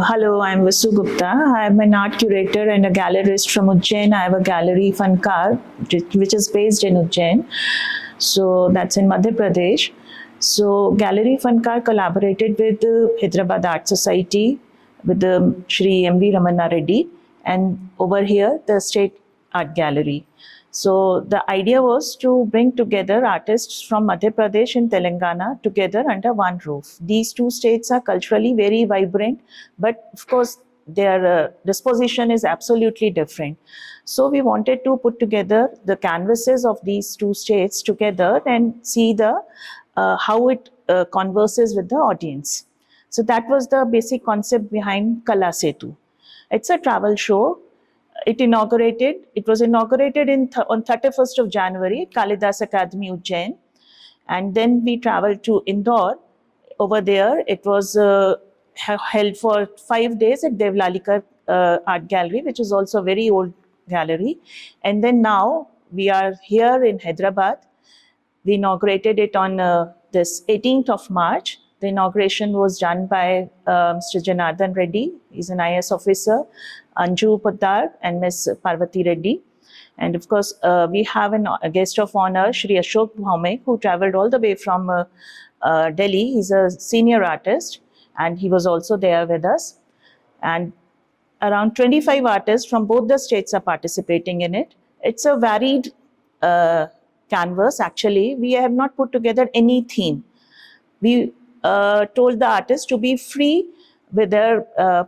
Hello, I'm Vasu Gupta. I'm an art curator and a gallerist from Ujjain. I have a gallery, Fankar, which is based in Ujjain. So that's in Madhya Pradesh. So Gallery Fankar collaborated with the Hyderabad Art Society, with the Shri M.V. Ramana Reddy, and over here, the State Art Gallery. So the idea was to bring together artists from Madhya Pradesh and Telangana together under one roof. These two states are culturally very vibrant, but of course their disposition is absolutely different. So we wanted to put together the canvases of these two states together and see the how it converses with the audience. So that was the basic concept behind Kala Setu. It's a travel show. It was inaugurated on 31st of January, Kalidas Academy, Ujjain. And then we traveled to Indore. Over there, it was held for 5 days at Devlalikar Art Gallery, which is also a very old gallery. And then now we are here in Hyderabad. We inaugurated it on this 18th of March. The inauguration was done by Mr. Janardhan Reddy. He's an IS officer, Anju Poddar and Ms. Parvati Reddy. And of course, we have a guest of honor, Shri Ashok Bhaumik, who traveled all the way from Delhi. He's a senior artist and he was also there with us. And around 25 artists from both the states are participating in it. It's a varied canvas. Actually, we have not put together any theme. We told the artists to be free with their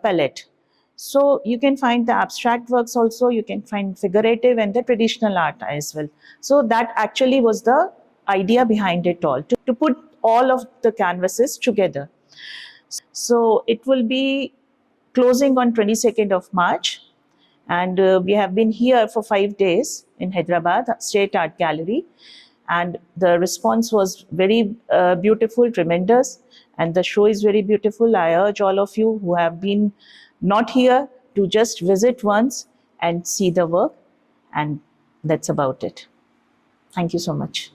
palette. So you can find the abstract works also, you can find figurative and the traditional art as well. So that actually was the idea behind it all, to put all of the canvases together. So it will be closing on 22nd of March. And we have been here for 5 days in Hyderabad State Art Gallery. And the response was very beautiful, tremendous. And the show is very beautiful. I urge all of you who have been not here to just visit once and see the work. And that's about it. Thank you so much.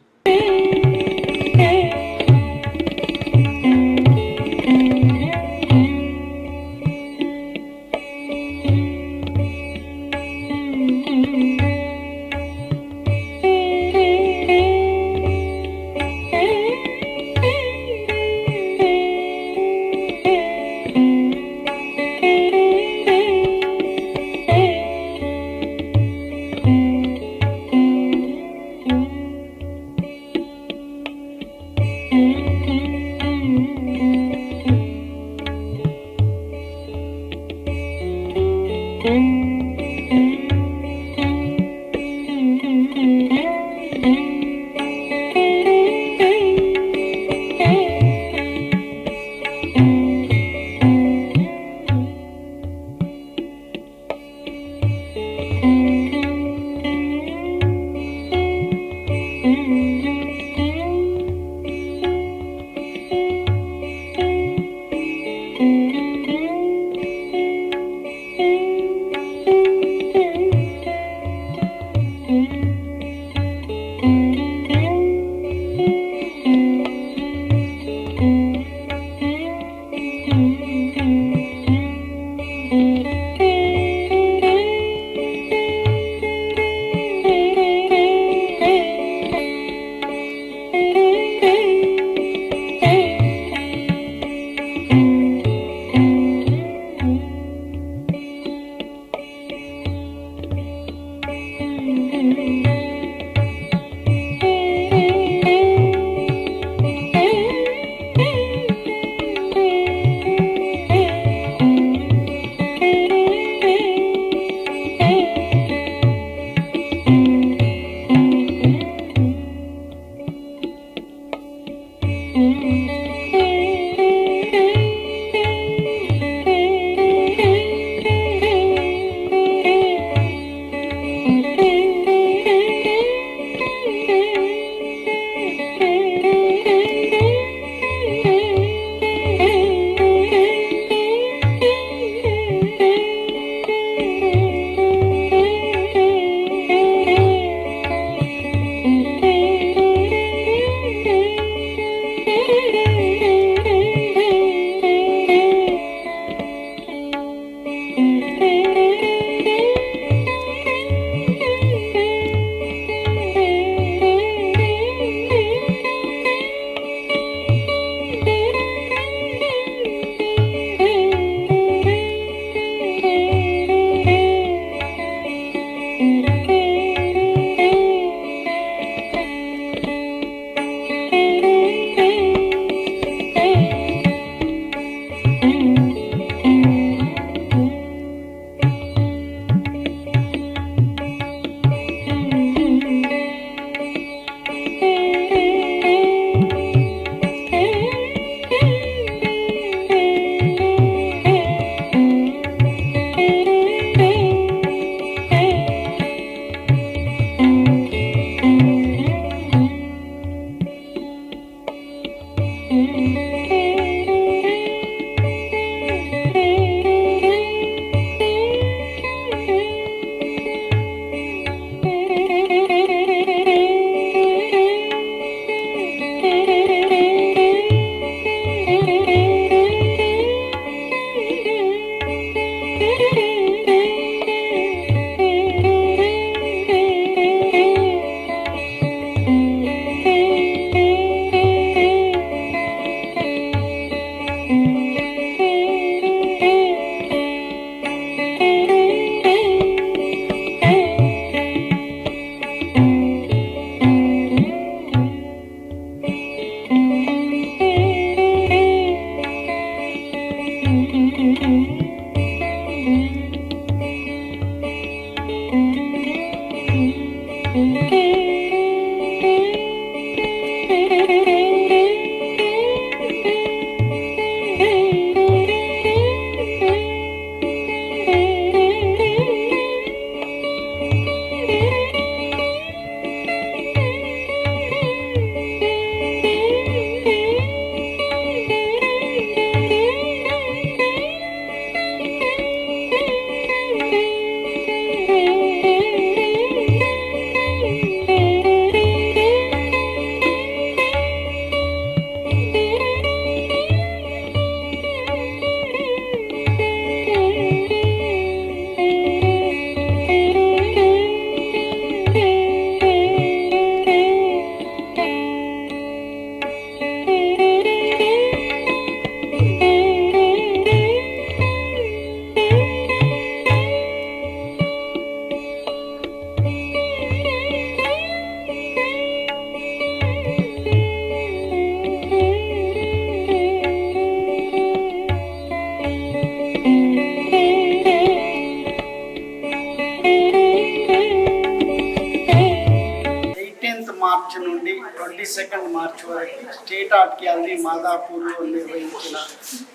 నుండి 22 మార్చి వరకు state art gallery మాదాపూర్లో నిర్వహించిన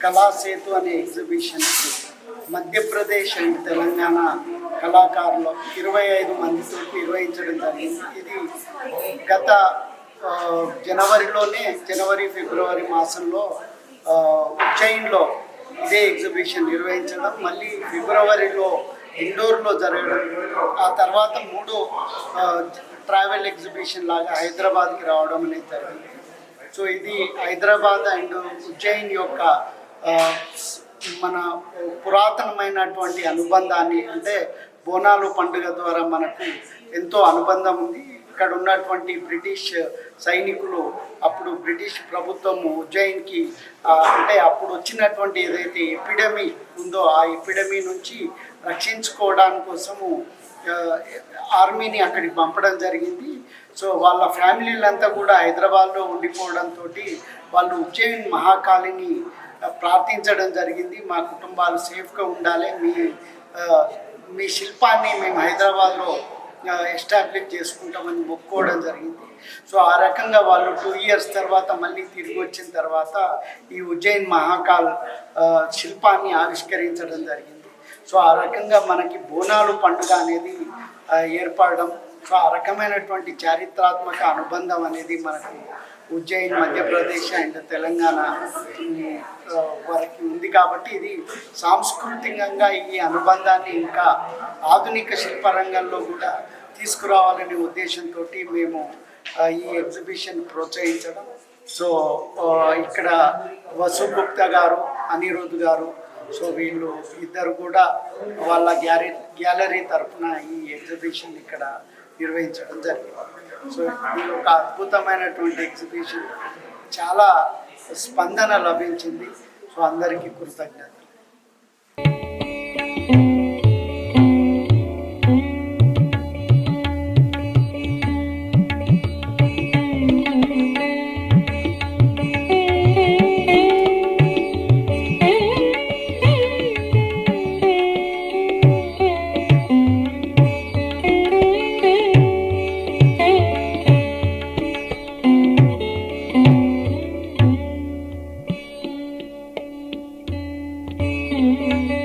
కళాసేతు అనే exhibition Madhya Pradesh and Telangana కళాకారులు 25 మందితో నిర్వహించడం జరిగింది. ఇది గత జనవరి ఫిబ్రవరి మాసంలో ఉజ్జయిన్లో ఇదే ఎగ్జిబిషన్ నిర్వహించడం, మళ్ళీ ఫిబ్రవరిలో ఇండోర్లో జరగడం, ఆ తర్వాత 3 ట్రావెల్ ఎగ్జిబిషన్ లాగా హైదరాబాద్కి రావడం అనేది జరిగింది. సో ఇది హైదరాబాద్ అండ్ ఉజ్జయిన్ యొక్క మన పురాతనమైనటువంటి అనుబంధాన్ని, అంటే బోనాలు పండుగ ద్వారా మనకు ఎంతో అనుబంధం ఉంది. ఇక్కడ ఉన్నటువంటి బ్రిటిష్ సైనికులు అప్పుడు బ్రిటిష్ ప్రభుత్వము ఉజ్జయిన్కి అంటే అప్పుడు వచ్చినటువంటి ఏదైతే ఎపిడమీ ఉందో ఆ ఎపిడమీ నుంచి రక్షించుకోవడానికి కోసము ఆర్మీని అక్కడికి పంపడం జరిగింది. సో వాళ్ళ ఫ్యామిలీలంతా కూడా హైదరాబాద్లో ఉండిపోవడంతో వాళ్ళు ఉజ్జయిన్ మహాకాళిని ప్రార్థించడం జరిగింది. మా కుటుంబాలు సేఫ్గా ఉండాలి, మీ శిల్పాన్ని మేము హైదరాబాద్లో ఎస్టాబ్లిష్ చేసుకుంటామని మొక్కుకోవడం జరిగింది. సో ఆ రకంగా వాళ్ళు 2 ఇయర్స్ తర్వాత మళ్ళీ తిరిగి వచ్చిన తర్వాత ఈ ఉజ్జయిన్ మహాకాల్ శిల్పాన్ని ఆవిష్కరించడం జరిగింది. సో ఆ రకంగా మనకి బోనాలు పండుగ అనేది ఏర్పడడం, సో ఆ రకమైనటువంటి చారిత్రాత్మక అనుబంధం అనేది మనకు ఉజ్జయిన్ మధ్యప్రదేశ్ అండ్ తెలంగాణ వరకు ఉంది. కాబట్టి ఇది సాంస్కృతికంగా ఈ అనుబంధాన్ని ఇంకా ఆధునిక శిల్పరంగంలో కూడా తీసుకురావాలనే ఉద్దేశంతో మేము ఈ ఎగ్జిబిషన్ ప్రోత్సహించడం. సో ఇక్కడ వసు గుప్తా గారు, అనిరుద్ గారు, సో వీళ్ళు ఇద్దరు కూడా వాళ్ళ గ్యాలరీ తరఫున ఈ ఎగ్జిబిషన్ ఇక్కడ నిర్వహించడం జరిగింది. సో ఇది ఒక అద్భుతమైనటువంటి ఎగ్జిబిషన్, చాలా స్పందన లభించింది. సో అందరికీ కృతజ్ఞతలు. Thank you.